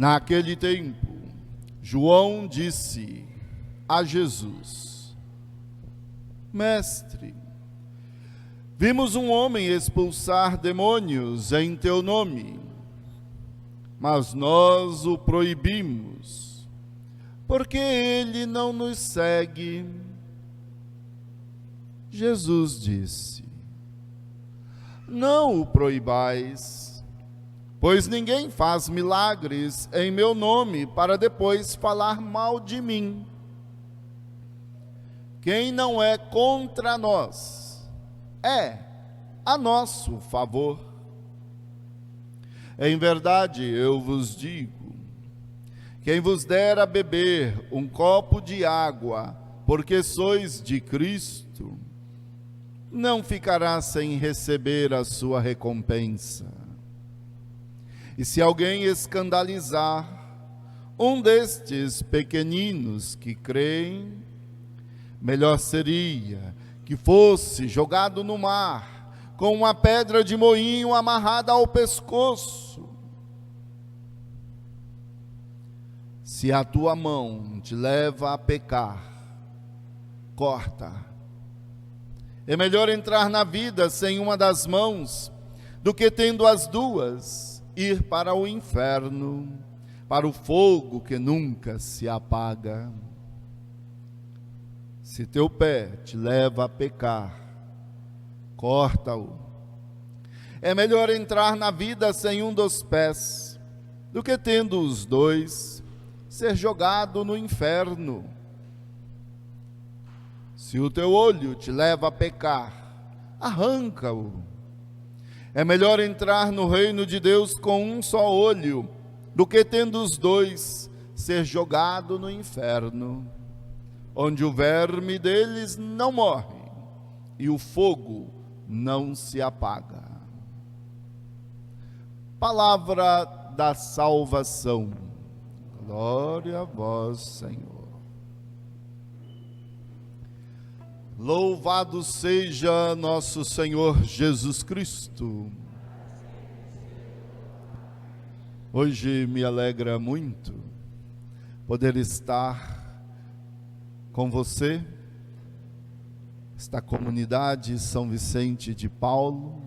Naquele tempo, João disse a Jesus: Mestre, vimos um homem expulsar demônios em teu nome, mas nós o proibimos, porque ele não nos segue. Jesus disse: Não o proibais, pois ninguém faz milagres em meu nome para depois falar mal de mim. Quem não é contra nós é a nosso favor. Em verdade, eu vos digo, quem vos der a beber um copo de água, porque sois de Cristo, não ficará sem receber a sua recompensa. E se alguém escandalizar um destes pequeninos que creem, melhor seria que fosse jogado no mar, com uma pedra de moinho amarrada ao pescoço. Se a tua mão te leva a pecar, corta. É melhor entrar na vida sem uma das mãos, do que tendo as duas, ir para o inferno, para o fogo que nunca se apaga. Se teu pé te leva a pecar, corta-o. É melhor entrar na vida sem um dos pés, do que tendo os dois, ser jogado no inferno. Se o teu olho te leva a pecar, arranca-o. É melhor entrar no reino de Deus com um só olho, do que tendo os dois, ser jogado no inferno, onde o verme deles não morre e o fogo não se apaga. Palavra da salvação. Glória a vós, Senhor. Louvado seja nosso Senhor Jesus Cristo. Hoje me alegra muito poder estar com você, esta comunidade São Vicente de Paulo,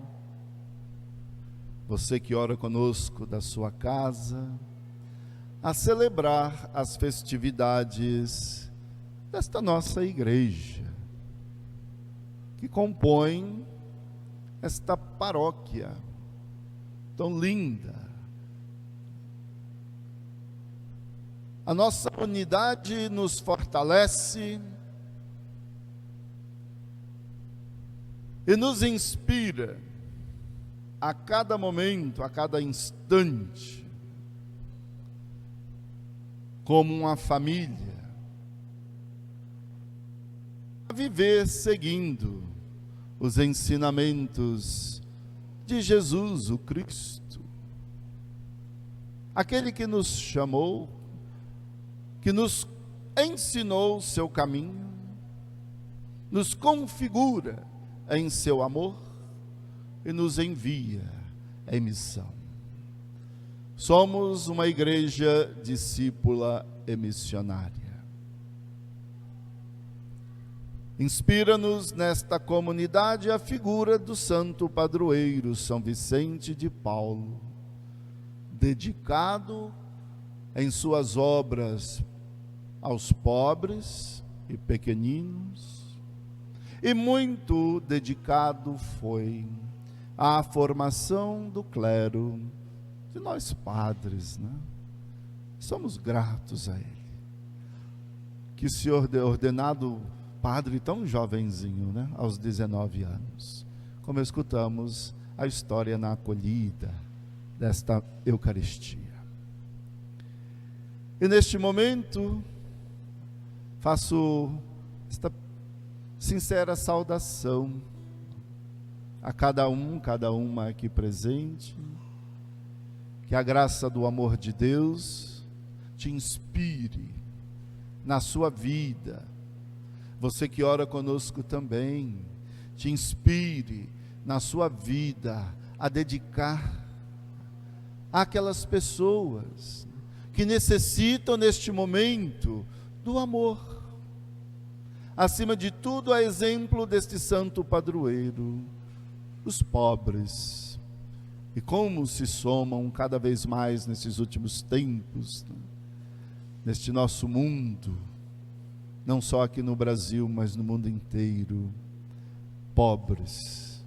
você que ora conosco da sua casa, a celebrar as festividades desta nossa igreja, que compõe esta paróquia tão linda. A nossa unidade nos fortalece e nos inspira a cada momento, a cada instante, como uma família, a viver seguindo os ensinamentos de Jesus, o Cristo, aquele que nos chamou, que nos ensinou o seu caminho, nos configura em seu amor e nos envia em missão. Somos uma igreja discípula e missionária. Inspira-nos nesta comunidade a figura do santo padroeiro São Vicente de Paulo, dedicado em suas obras aos pobres e pequeninos, e muito dedicado foi à formação do clero, de nós padres, né? Somos gratos a ele, que se ordenado padre tão jovenzinho, né? Aos 19 anos, como escutamos a história na acolhida desta Eucaristia. E neste momento, faço esta sincera saudação a cada uma aqui presente. Que a graça do amor de Deus te inspire na sua vida. Você que ora conosco também, te inspire na sua vida a dedicar àquelas pessoas que necessitam neste momento do amor. Acima de tudo, a exemplo deste santo padroeiro, os pobres. E como se somam cada vez mais nesses últimos tempos, né? Neste nosso mundo, não só aqui no Brasil, mas no mundo inteiro, pobres,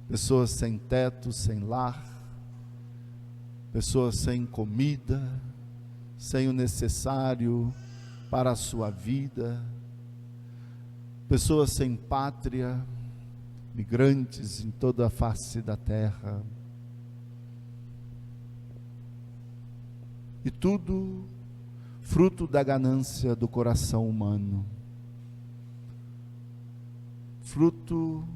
pessoas sem teto, sem lar, pessoas sem comida, sem o necessário para a sua vida, pessoas sem pátria, migrantes em toda a face da terra. E tudo fruto da ganância do coração humano, fruto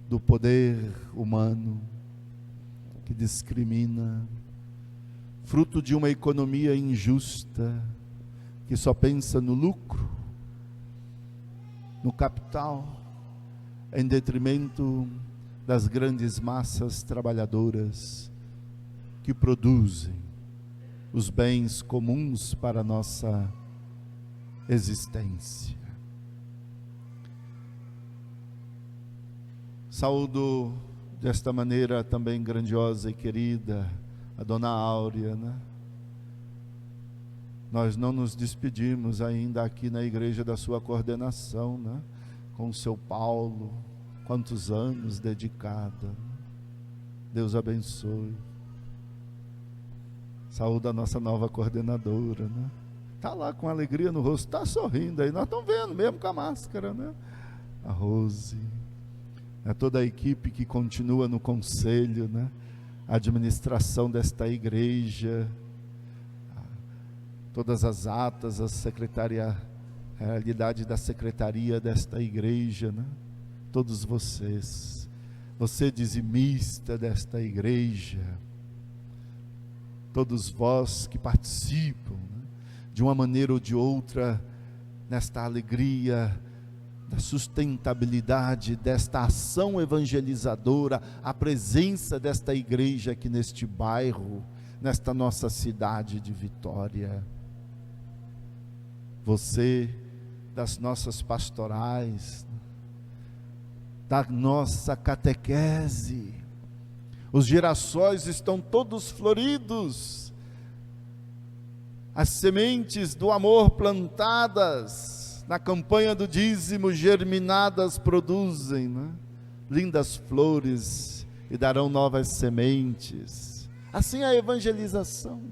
do poder humano que discrimina, fruto de uma economia injusta que só pensa no lucro, no capital, em detrimento das grandes massas trabalhadoras que produzem os bens comuns para a nossa existência. Saúdo desta maneira também grandiosa e querida a Dona Áurea, né? Nós não nos despedimos ainda aqui na igreja da sua coordenação, né? Com o seu Paulo, quantos anos dedicada. Deus abençoe. Saúde a nossa nova coordenadora, né? Está lá com alegria no rosto, está sorrindo aí, nós estamos vendo, mesmo com a máscara, né? A Rose, toda a equipe que continua no conselho, né? A administração desta igreja, todas as atas, a realidade da secretaria desta igreja, né? Todos vocês, você dizimista desta igreja, todos vós que participam, né, de uma maneira ou de outra, nesta alegria da sustentabilidade desta ação evangelizadora, a presença desta igreja aqui neste bairro, nesta nossa cidade de Vitória. Você, das nossas pastorais, da nossa catequese, os girassóis estão todos floridos, as sementes do amor plantadas na campanha do dízimo germinadas produzem, né? Lindas flores e darão novas sementes. Assim é a evangelização.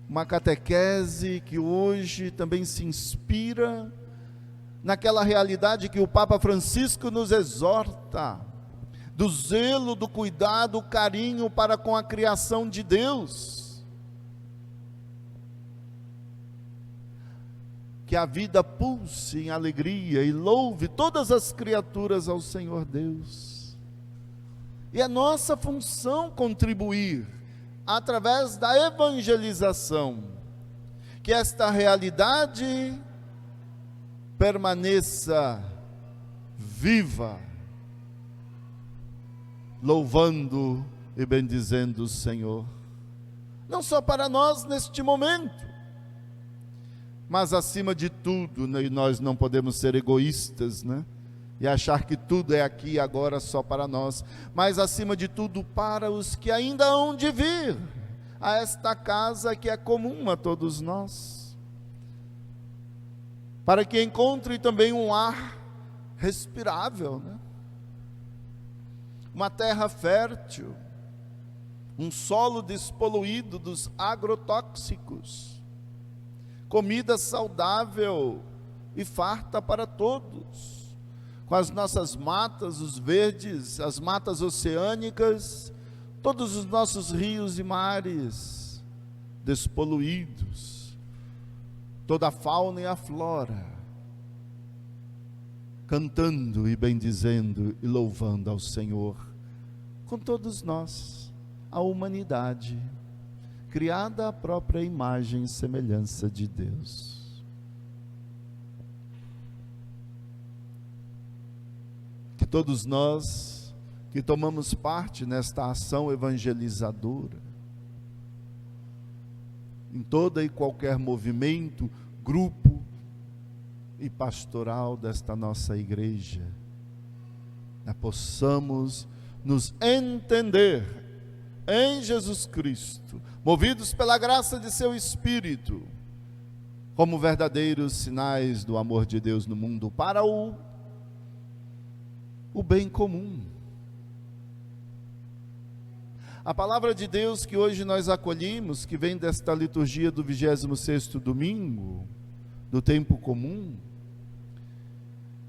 Uma catequese que hoje também se inspira naquela realidade que o Papa Francisco nos exorta, do zelo, do cuidado, o carinho para com a criação de Deus. Que a vida pulse em alegria e louve todas as criaturas ao Senhor Deus. E é nossa função contribuir, através da evangelização, que esta realidade permaneça viva, louvando e bendizendo o Senhor, não só para nós neste momento, mas acima de tudo, né, e nós não podemos ser egoístas, né, e achar que tudo é aqui e agora só para nós, mas acima de tudo para os que ainda hão de vir a esta casa que é comum a todos nós, para que encontre também um ar respirável, né? Uma terra fértil, um solo despoluído dos agrotóxicos, comida saudável e farta para todos, com as nossas matas, os verdes, as matas oceânicas, todos os nossos rios e mares despoluídos, toda a fauna e a flora, cantando e bendizendo e louvando ao Senhor, com todos nós, a humanidade, criada à própria imagem e semelhança de Deus. Que todos nós que tomamos parte nesta ação evangelizadora, em todo e qualquer movimento, grupo e pastoral desta nossa igreja, possamos nos entender em Jesus Cristo, movidos pela graça de seu Espírito, como verdadeiros sinais do amor de Deus no mundo para o bem comum. A palavra de Deus que hoje nós acolhemos, que vem desta liturgia do 26º domingo, do tempo comum,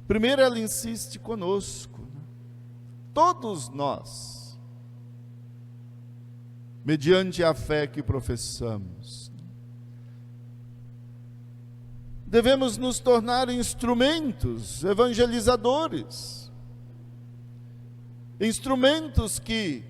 primeiro ela insiste conosco, todos nós, mediante a fé que professamos, devemos nos tornar instrumentos evangelizadores, instrumentos que,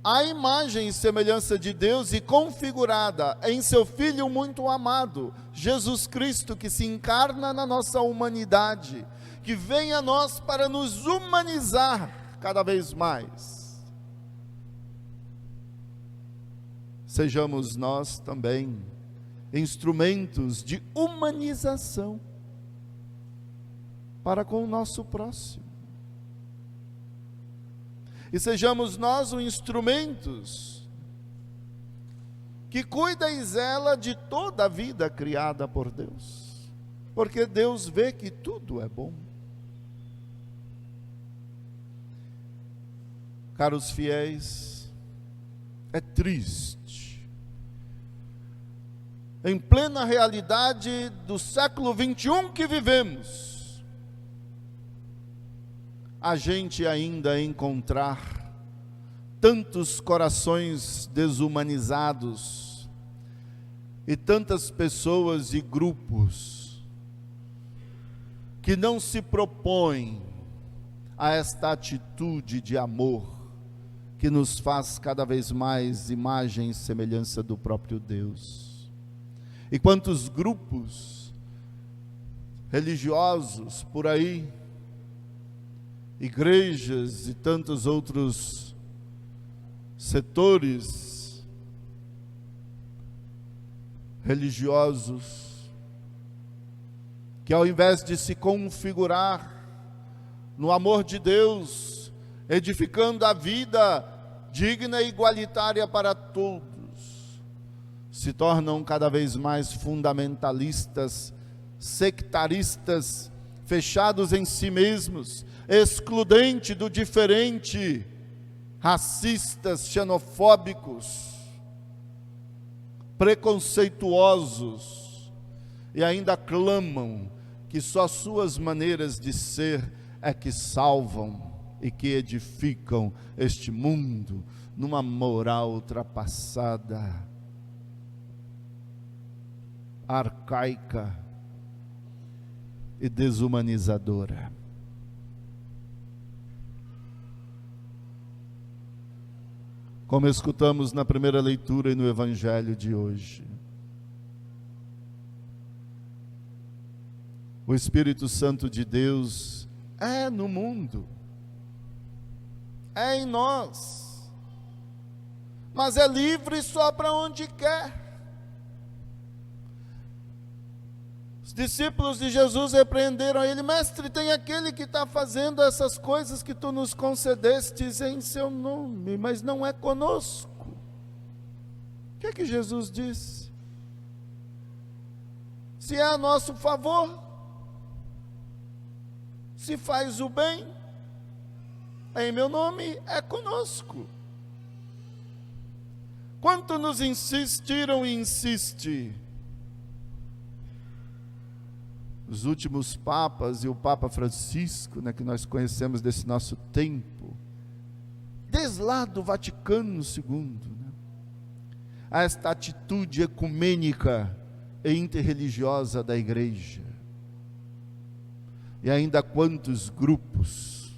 à imagem e semelhança de Deus e configurada em seu Filho muito amado, Jesus Cristo, que se encarna na nossa humanidade, que vem a nós para nos humanizar cada vez mais. Sejamos nós também instrumentos de humanização para com o nosso próximo. E sejamos nós os instrumentos que cuida e zela de toda a vida criada por Deus, porque Deus vê que tudo é bom. Caros fiéis, é triste, em plena realidade do século 21 que vivemos, a gente ainda encontrar tantos corações desumanizados e tantas pessoas e grupos que não se propõem a esta atitude de amor que nos faz cada vez mais imagem e semelhança do próprio Deus. E quantos grupos religiosos por aí, igrejas e tantos outros setores religiosos, que ao invés de se configurar no amor de Deus, edificando a vida digna e igualitária para todos, se tornam cada vez mais fundamentalistas, sectaristas, fechados em si mesmos, excludente do diferente, racistas, xenofóbicos, preconceituosos, e ainda clamam que só suas maneiras de ser é que salvam e que edificam este mundo numa moral ultrapassada, arcaica e desumanizadora. Como escutamos na primeira leitura e no Evangelho de hoje, o Espírito Santo de Deus é no mundo, é em nós, mas é livre só para onde quer. Os discípulos de Jesus repreenderam ele: mestre, tem aquele que está fazendo essas coisas que tu nos concedestes em seu nome, mas não é conosco. O que é que Jesus disse? Se é a nosso favor, se faz o bem, em meu nome, é conosco. Quanto nos insistiram e insiste os últimos papas e o Papa Francisco, que nós conhecemos desse nosso tempo, desde lá do Vaticano II, a esta atitude ecumênica e interreligiosa da igreja. E ainda quantos grupos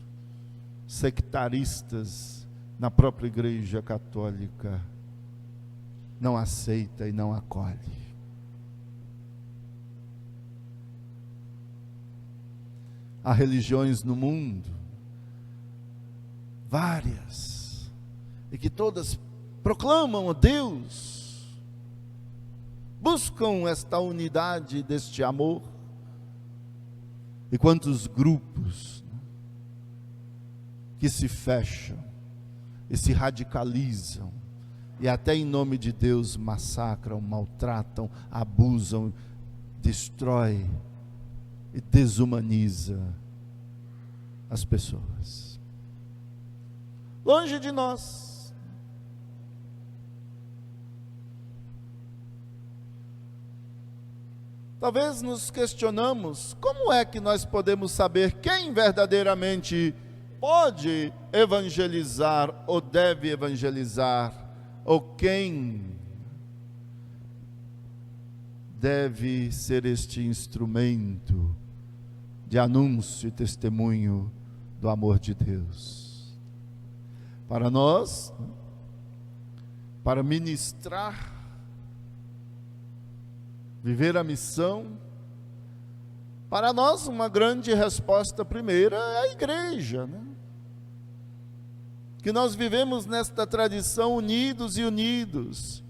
sectaristas na própria igreja católica não aceita e não acolhe. Há religiões no mundo, várias, e que todas proclamam a Deus, buscam esta unidade deste amor. E quantos grupos que se fecham e se radicalizam e até em nome de Deus massacram, maltratam, abusam, destrói e desumaniza as pessoas. Longe de nós. Talvez nos questionamos, como é que nós podemos saber quem verdadeiramente pode evangelizar ou deve evangelizar, ou quem deve ser este instrumento de anúncio e testemunho do amor de Deus? Para nós, para ministrar, viver a missão, para nós uma grande resposta primeira é a igreja, né? Que nós vivemos nesta tradição unidos e unidos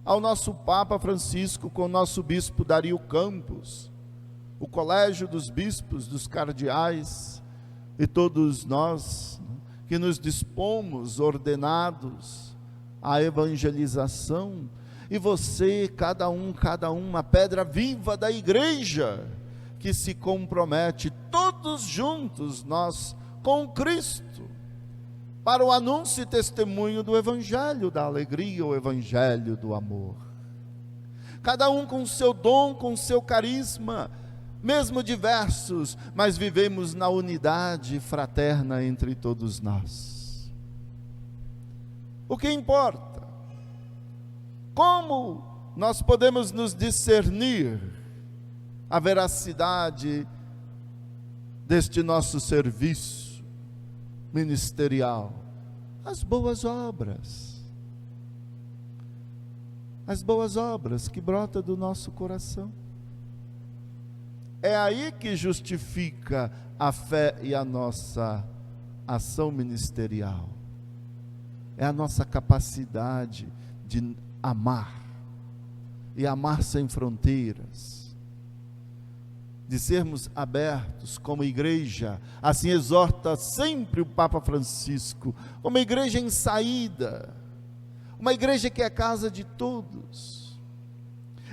ao nosso Papa Francisco, com o nosso Bispo Dario Campos, o Colégio dos Bispos, dos Cardeais, e todos nós que nos dispomos, ordenados à evangelização, e você, cada um, a pedra viva da igreja, que se compromete, todos juntos, nós, com Cristo, para o anúncio e testemunho do Evangelho da alegria, o Evangelho do amor. Cada um com o seu dom, com o seu carisma, mesmo diversos, mas vivemos na unidade fraterna entre todos nós. O que importa? Como nós podemos nos discernir a veracidade deste nosso serviço ministerial? As boas obras que brotam do nosso coração. É aí que justifica a fé e a nossa ação ministerial. É a nossa capacidade de amar, e amar sem fronteiras, de sermos abertos como igreja. Assim exorta sempre o Papa Francisco, uma igreja em saída, uma igreja que é casa de todos,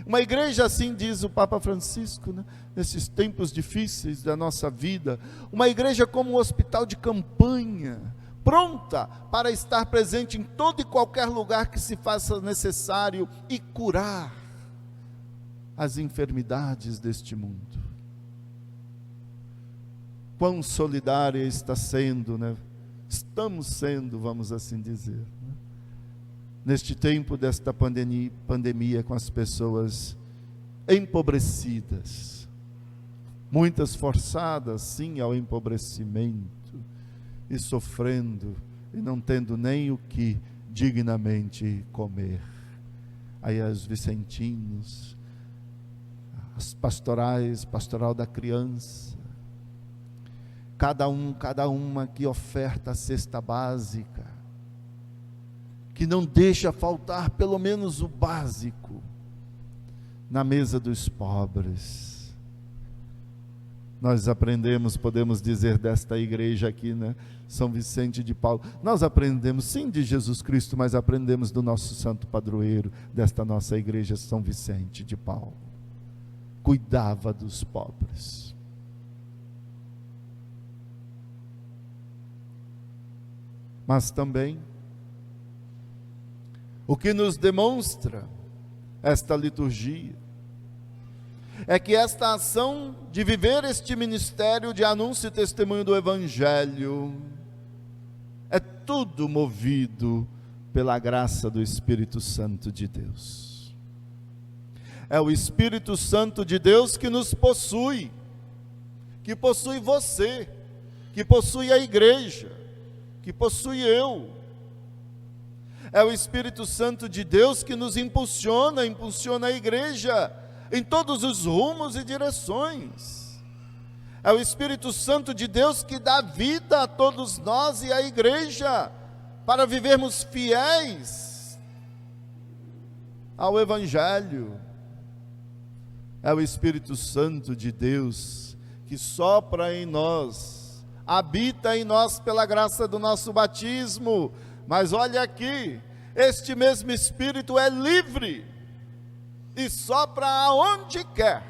uma igreja, assim diz o Papa Francisco, né, nesses tempos difíceis da nossa vida, uma igreja como um hospital de campanha, pronta para estar presente em todo e qualquer lugar que se faça necessário e curar as enfermidades deste mundo. Quão solidária está sendo, né? Estamos sendo, vamos assim dizer, né? Neste tempo desta pandemia, com as pessoas empobrecidas, muitas forçadas sim ao empobrecimento, e sofrendo, e não tendo nem o que dignamente comer. Aí os vicentinos, as pastorais, pastoral da criança, cada uma que oferta a cesta básica, que não deixa faltar pelo menos o básico na mesa dos pobres. Nós aprendemos, podemos dizer, desta igreja aqui, né? São Vicente de Paulo. Nós aprendemos, sim, de Jesus Cristo, mas aprendemos do nosso santo padroeiro, desta nossa igreja, São Vicente de Paulo. Cuidava dos pobres. Mas também, o que nos demonstra esta liturgia, é que esta ação de viver este ministério de anúncio e testemunho do Evangelho, é tudo movido pela graça do Espírito Santo de Deus. É o Espírito Santo de Deus que nos possui, que possui você, que possui a igreja, que possui eu. É o Espírito Santo de Deus que nos impulsiona a igreja em todos os rumos e direções. É o Espírito Santo de Deus que dá vida a todos nós e à igreja, para vivermos fiéis ao Evangelho, É o Espírito Santo de Deus que sopra em nós, habita em nós pela graça do nosso batismo. Mas olha aqui, este mesmo Espírito é livre e sopra aonde quer.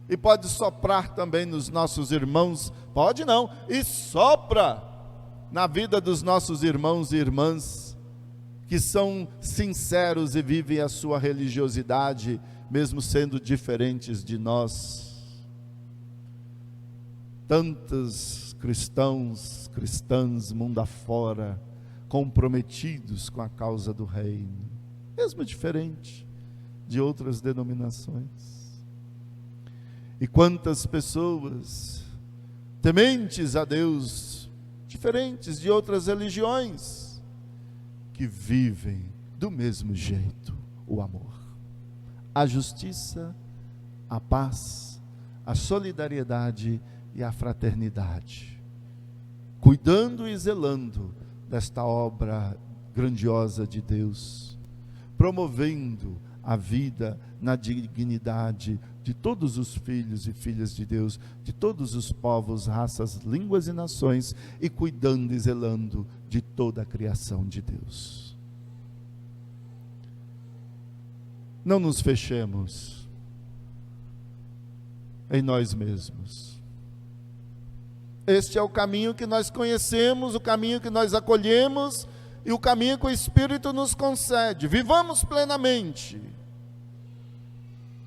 E pode soprar também nos nossos irmãos, pode não, e sopra na vida dos nossos irmãos e irmãs, que são sinceros e vivem a sua religiosidade, mesmo sendo diferentes de nós. Tantos cristãos, cristãs, mundo afora, comprometidos com a causa do reino, mesmo diferente de outras denominações. E quantas pessoas tementes a Deus, diferentes de outras religiões, que vivem do mesmo jeito o amor, a justiça, a paz, a solidariedade e a fraternidade, cuidando e zelando desta obra grandiosa de Deus, promovendo a vida na dignidade de todos os filhos e filhas de Deus, de todos os povos, raças, línguas e nações, e cuidando e zelando de toda a criação de Deus. Não nos fechemos em nós mesmos. Este é o caminho que nós conhecemos, o caminho que nós acolhemos e o caminho que o Espírito nos concede. Vivamos plenamente.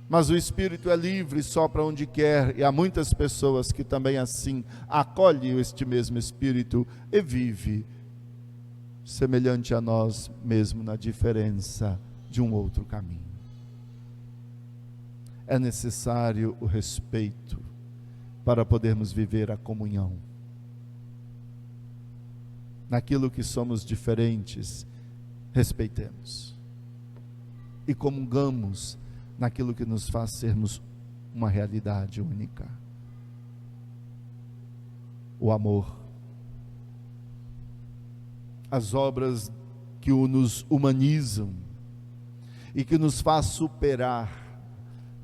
Mas o Espírito é livre, sopra onde quer, e há muitas pessoas que também assim acolhem este mesmo Espírito e vivem semelhante a nós mesmo na diferença de um outro caminho. É necessário o respeito para podermos viver a comunhão. Naquilo que somos diferentes, respeitemos e comungamos naquilo que nos faz sermos uma realidade única. O amor, as obras que nos humanizam e que nos faz superar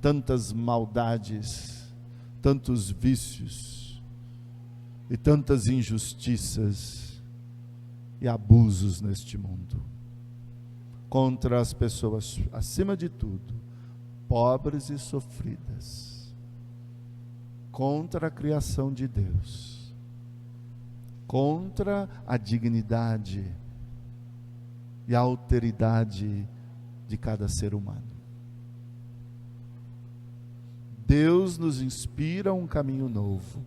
tantas maldades, tantos vícios e tantas injustiças e abusos neste mundo, contra as pessoas, acima de tudo, pobres e sofridas, contra a criação de Deus, contra a dignidade e a alteridade de cada ser humano. Deus nos inspira a um caminho novo.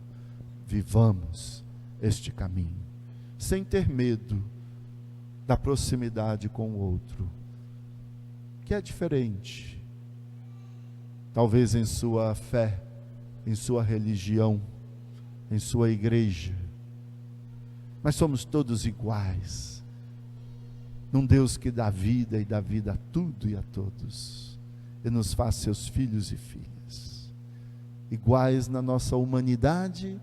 Vivamos este caminho, sem ter medo da proximidade com o outro, que é diferente, talvez em sua fé, em sua religião, em sua igreja, mas somos todos iguais, num Deus que dá vida e dá vida a tudo e a todos, e nos faz seus filhos e filhas, iguais na nossa humanidade,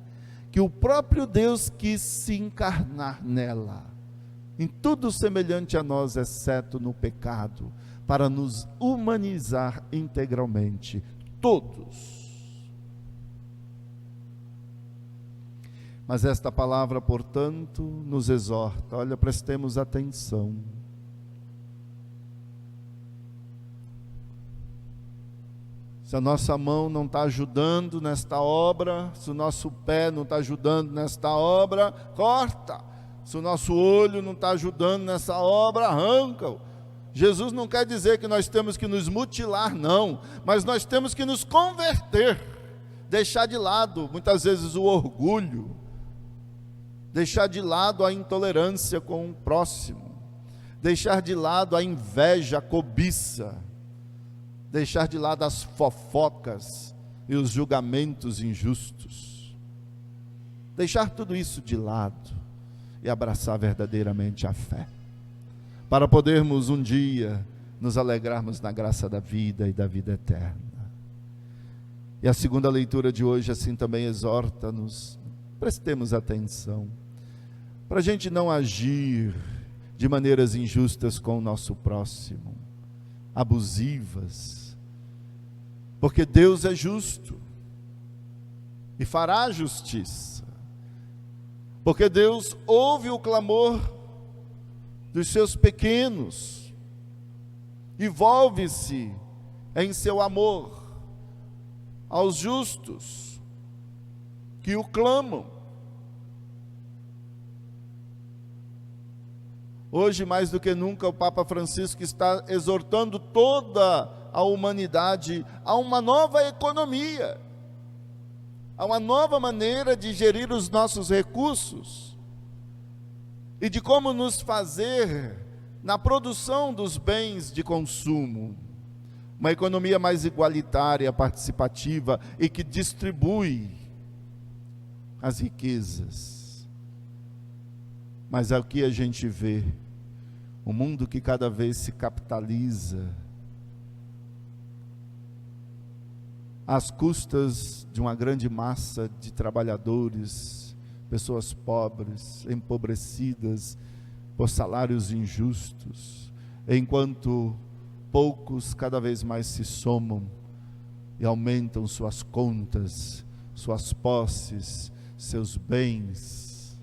que o próprio Deus quis se encarnar nela, em tudo semelhante a nós, exceto no pecado, para nos humanizar integralmente, todos. Mas esta palavra, portanto, nos exorta, olha, prestemos atenção. Se a nossa mão não está ajudando nesta obra, se o nosso pé não está ajudando nesta obra, corta. Se o nosso olho não está ajudando nessa obra, arranca-o. Jesus não quer dizer que nós temos que nos mutilar, não, mas nós temos que nos converter, deixar de lado, muitas vezes, o orgulho, deixar de lado a intolerância com o próximo, deixar de lado a inveja, a cobiça, deixar de lado as fofocas e os julgamentos injustos, deixar tudo isso de lado e abraçar verdadeiramente a fé, para podermos um dia nos alegrarmos na graça da vida e da vida eterna. E a segunda leitura de hoje assim também exorta-nos, prestemos atenção, para a gente não agir de maneiras injustas com o nosso próximo, abusivas, porque Deus é justo e fará justiça, porque Deus ouve o clamor dos seus pequenos e volve-se em seu amor aos justos que o clamam. Hoje, mais do que nunca, o Papa Francisco está exortando toda a humanidade a uma nova economia, a uma nova maneira de gerir os nossos recursos e de como nos fazer na produção dos bens de consumo. Uma economia mais igualitária, participativa e que distribui as riquezas. Mas é o que a gente vê, um mundo que cada vez se capitaliza às custas de uma grande massa de trabalhadores, pessoas pobres, empobrecidas por salários injustos, enquanto poucos cada vez mais se somam e aumentam suas contas, suas posses, seus bens.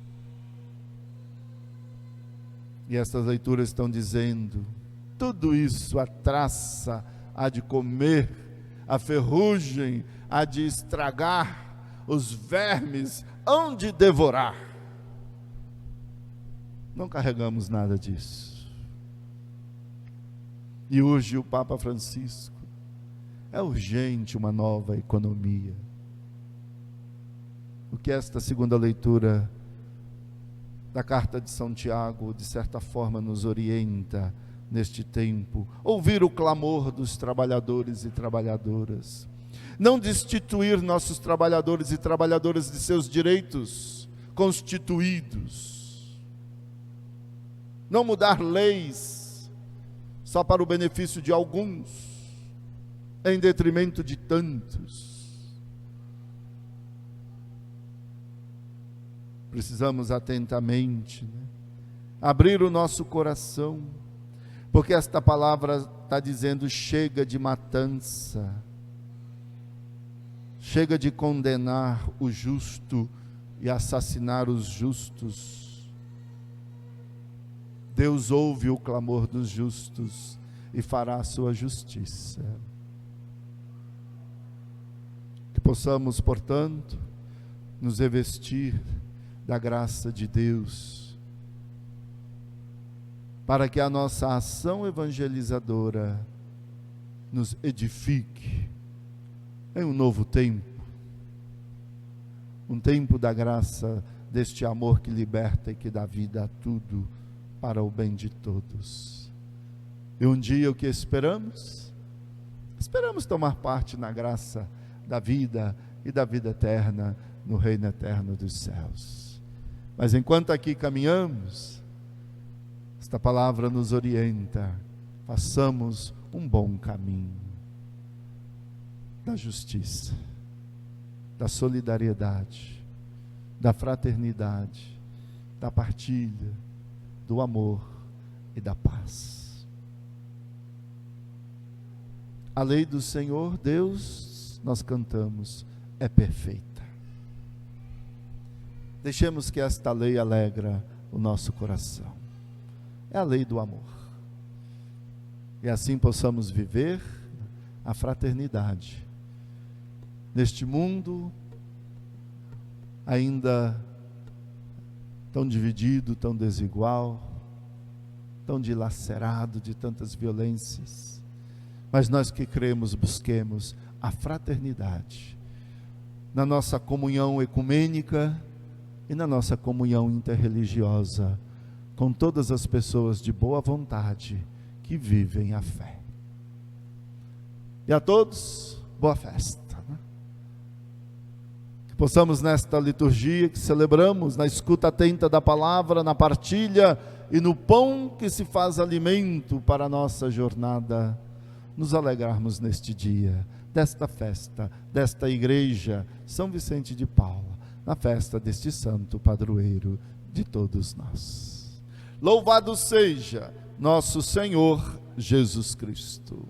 E estas leituras estão dizendo: tudo isso a traça há de comer, a ferrugem há de estragar, os vermes hão de devorar. Não carregamos nada disso. E hoje o Papa Francisco: é urgente uma nova economia. O que esta segunda leitura da carta de São Tiago, de certa forma, nos orienta neste tempo: ouvir o clamor dos trabalhadores e trabalhadoras, não destituir nossos trabalhadores e trabalhadoras de seus direitos constituídos, não mudar leis só para o benefício de alguns, em detrimento de tantos. Precisamos atentamente, abrir o nosso coração, porque esta palavra está dizendo: chega de matança, chega de condenar o justo e assassinar os justos. Deus ouve o clamor dos justos e fará a sua justiça. Que possamos, portanto, nos revestir da graça de Deus, para que a nossa ação evangelizadora nos edifique em um novo tempo, um tempo da graça, deste amor que liberta e que dá vida a tudo, para o bem de todos. E um dia o que esperamos? Esperamos tomar parte na graça da vida e da vida eterna, no reino eterno dos céus. Mas enquanto aqui caminhamos, esta palavra nos orienta: façamos um bom caminho da justiça, da solidariedade, da fraternidade, da partilha, do amor e da paz. A lei do Senhor Deus, nós cantamos, é perfeita. Deixemos que esta lei alegra o nosso coração. É a lei do amor. E assim possamos viver a fraternidade neste mundo ainda tão dividido, tão desigual, tão dilacerado de tantas violências. Mas nós que cremos, busquemos a fraternidade na nossa comunhão ecumênica e na nossa comunhão interreligiosa com todas as pessoas de boa vontade que vivem a fé. E a todos, boa festa. Que possamos nesta liturgia que celebramos, na escuta atenta da palavra, na partilha e no pão que se faz alimento para a nossa jornada, nos alegrarmos neste dia, desta festa, desta igreja, São Vicente de Paula, na festa deste santo padroeiro de todos nós. Louvado seja nosso Senhor Jesus Cristo.